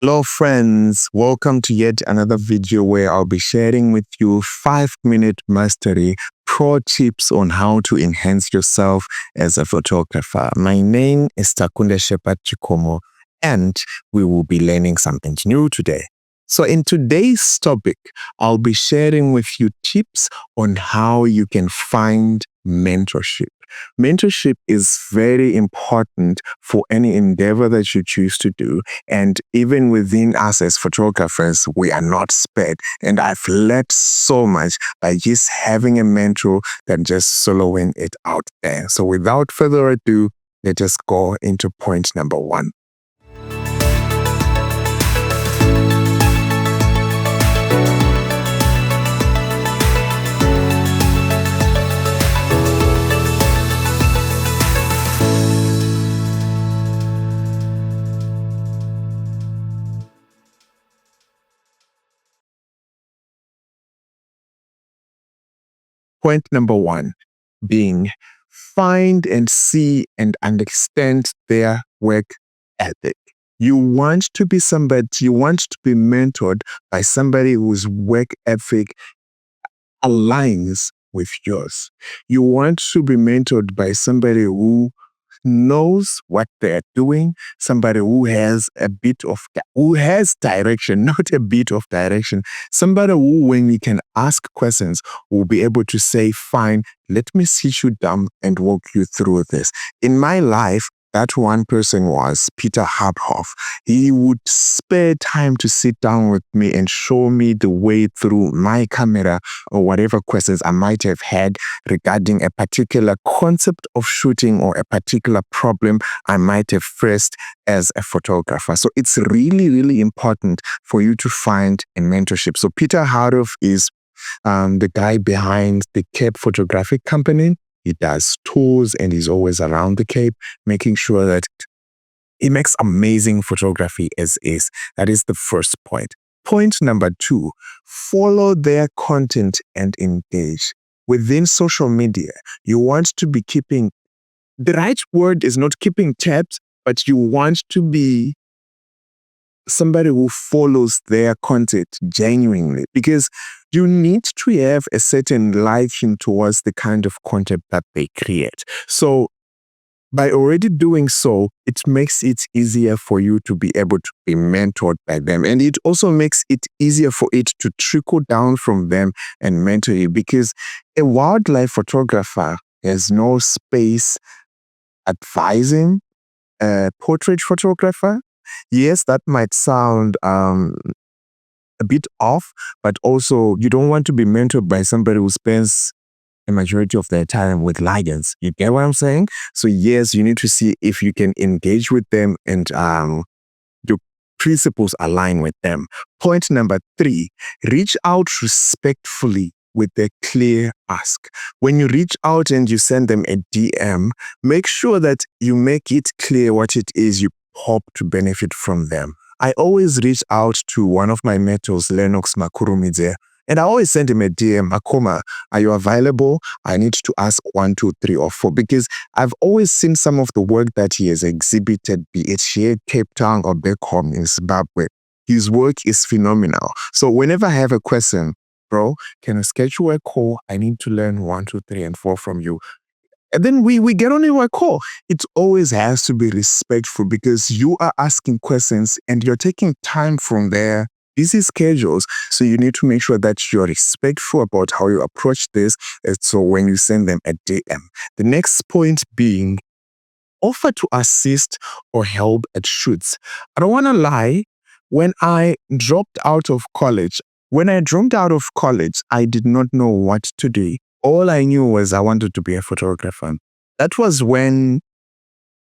Hello friends, welcome to yet another video where I'll be sharing with you 5-minute mastery pro tips on how to enhance yourself as a photographer. My name is Takunde Shepherd Chikomo and we will be learning something new today. So in today's topic, I'll be sharing with you tips on how you can find mentorship. Mentorship is very important for any endeavor that you choose to do. And even within us as photographers, we are not spared. And I've learned so much by just having a mentor than just soloing it out there. So without further ado, let us go into point number one. Point number one being find and see and understand their work ethic. You want to be mentored by somebody whose work ethic aligns with yours. You want to be mentored by somebody who knows what they're doing, somebody who has direction, not a bit of direction, somebody who, when we can ask questions, will be able to say, fine, let me sit you down and walk you through this. In my life, that one person was Peter Habhoff. He would spare time to sit down with me and show me the way through my camera or whatever questions I might have had regarding a particular concept of shooting or a particular problem I might have faced as a photographer. So it's really, really important for you to find a mentorship. So Peter Habhoff is the guy behind the Cape Photographic Company. He does tours and he's always around the Cape, making sure that he makes amazing photography as is. That is the first point. Point number two, follow their content and engage. Within social media, you want to be keeping, the right word is not keeping tabs, but you want to be somebody who follows their content genuinely, because you need to have a certain liking towards the kind of content that they create. So by already doing so, it makes it easier for you to be able to be mentored by them. And it also makes it easier for it to trickle down from them and mentor you, because a wildlife photographer has no space advising a portrait photographer. Yes, that might sound a bit off, but also you don't want to be mentored by somebody who spends a majority of their time with lions. You get what I'm saying? So yes, you need to see if you can engage with them and your principles align with them. Point number three, reach out respectfully with a clear ask. When you reach out and you send them a DM, make sure that you make it clear what it is you hope to benefit from them. I always reach out to one of my mentors, Lennox Makurumidze, and I always send him a DM, Akoma, are you available? I need to ask 1, 2, 3, or 4, because I've always seen some of the work that he has exhibited, be it here, Cape Town, or back home in Zimbabwe. His work is phenomenal. So whenever I have a question, bro, can I schedule a call? I need to learn 1, 2, 3, and 4 from you. And then we get on a call. It always has to be respectful, because you are asking questions and you're taking time from their busy schedules. So you need to make sure that you're respectful about how you approach this. And so when you send them a DM, the next point being offer to assist or help at shoots. I don't want to lie. When I dropped out of college, I did not know what to do. All I knew was I wanted to be a photographer. That was when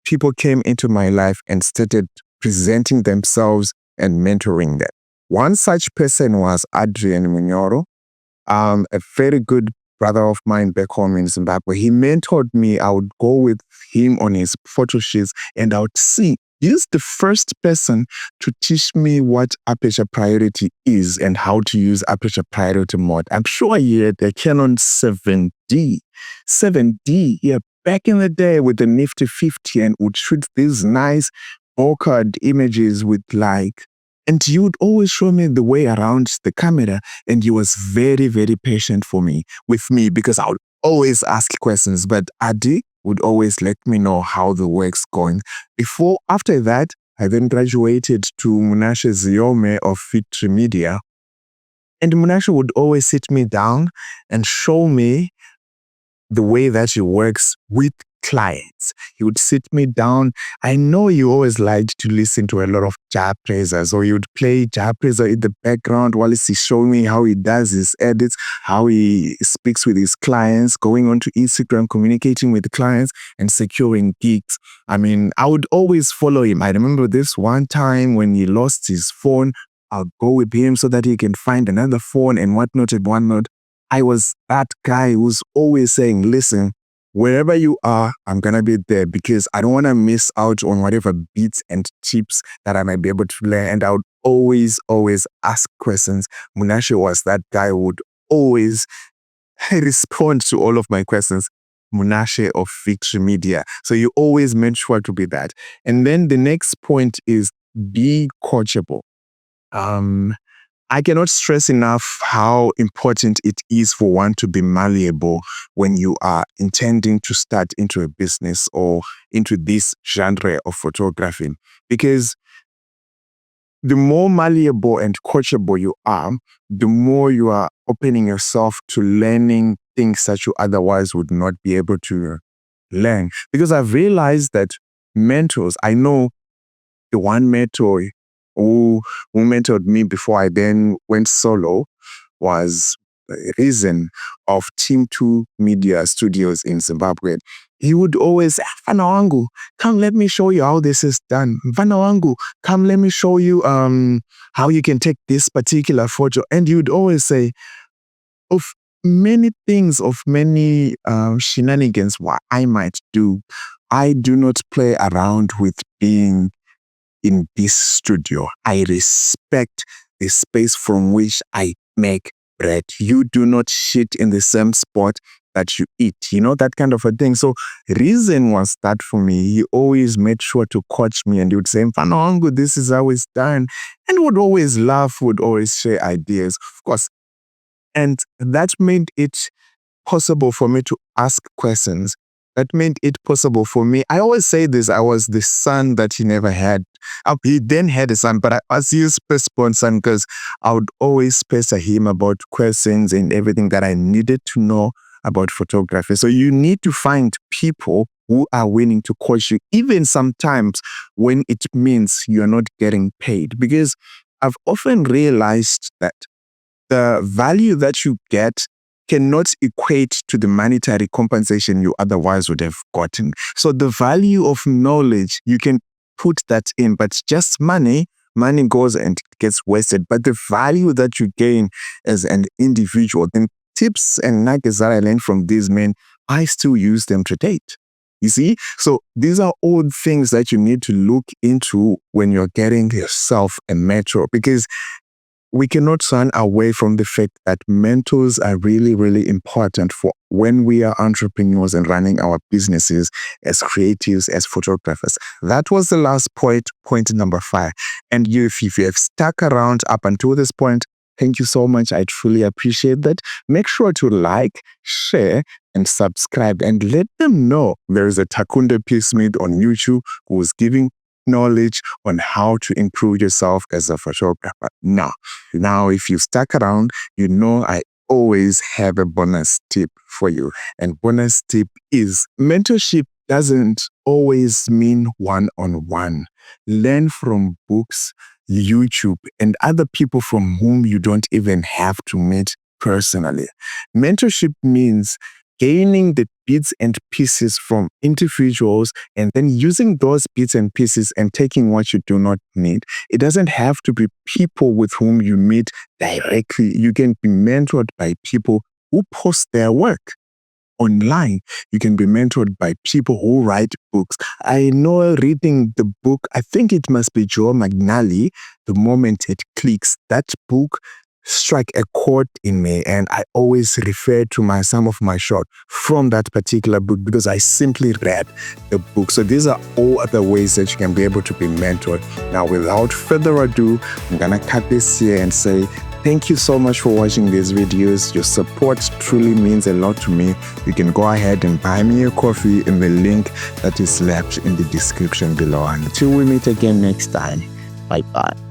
people came into my life and started presenting themselves and mentoring them. One such person was Adrian Munyoro, a very good brother of mine back home in Zimbabwe. He mentored me. I would go with him on his photo shoots and I would see. He's the first person to teach me what aperture priority is and how to use aperture priority mode. I'm sure he had the Canon 7D. 7D, yeah, back in the day with the nifty 50, and would shoot these nice bokeh images with like And he would always show me the way around the camera. And he was very, very patient with me, because I would always ask questions. But Adi would always let me know how the work's going. After that, I then graduated to Munashe Ziome of Linktree Media. And Munashe would always sit me down and show me the way that he works with clients. He would sit me down. I know you always liked to listen to a lot of jab praisers, or you would play jab praiser in the background while he's showing me how he does his edits, how he speaks with his clients, going onto Instagram, communicating with clients and securing gigs. I mean, I would always follow him. I remember this one time when he lost his phone, I'll go with him so that he can find another phone and whatnot and whatnot. I was that guy who's always saying, listen, wherever you are, I'm going to be there, because I don't want to miss out on whatever beats and tips that I might be able to learn. And I would always ask questions. Munashe was that guy who would always respond to all of my questions. Munashe of Linktree Media. So you always made sure to be that. And then the next point is be coachable. I cannot stress enough how important it is for one to be malleable when you are intending to start into a business or into this genre of photography. Because the more malleable and coachable you are, the more you are opening yourself to learning things that you otherwise would not be able to learn. Because I've realized that mentors, I know the one mentor who mentored me before I then went solo was the reason of Team 2 Media Studios in Zimbabwe. He would always say, Mfana wangu, come let me show you how this is done. Mfana wangu, come let me show you how you can take this particular photo. And he would always say, of many things, of many shenanigans what I might do, I do not play around with being in this studio. I respect the space from which I make bread. You do not shit in the same spot that you eat, that kind of a thing. So reason was that for me, he always made sure to coach me, and he would say, Mfana wangu, this is how it's done. And would always laugh, would always share ideas, of course. And that made it possible for me to ask questions. That made it possible for me. I always say this, I was the son that he never had. He then had a son, but I was his firstborn son, because I would always pester him about questions and everything that I needed to know about photography. So you need to find people who are willing to coach you, even sometimes when it means you're not getting paid. Because I've often realized that the value that you get cannot equate to the monetary compensation you otherwise would have gotten. So the value of knowledge, you can put that in, but just money goes and gets wasted. But the value that you gain as an individual, then tips and nuggets that I learned from these men, I still use them to date. You see? So these are all things that you need to look into when you're getting yourself a mentor, because we cannot run away from the fact that mentors are really, really important for when we are entrepreneurs and running our businesses as creatives, as photographers. That was the last point number 5. And if you have stuck around up until this point, thank you so much. I truly appreciate that. Make sure to like, share, and subscribe, and let them know there is a Takunde P. Smith on YouTube who is giving knowledge on how to improve yourself as a photographer. Now, if you stuck around, I always have a bonus tip for you. And bonus tip is mentorship doesn't always mean one-on-one. Learn from books, YouTube, and other people from whom you don't even have to meet personally. Mentorship means gaining the bits and pieces from individuals and then using those bits and pieces and taking what you do not need. It doesn't have to be people with whom you meet directly. You can be mentored by people who post their work online. You can be mentored by people who write books. I know reading the book, I think it must be Joe McNally, The Moment It Clicks. That book strike a chord in me, and I always refer to some of my short from that particular book because I simply read the book. So these are all other ways that you can be able to be mentored. Now, without further ado, I'm gonna cut this here and say thank you so much for watching these videos. Your support truly means a lot to me. You can go ahead and buy me a coffee in the link that is left in the description below. Until we meet again next time, bye bye.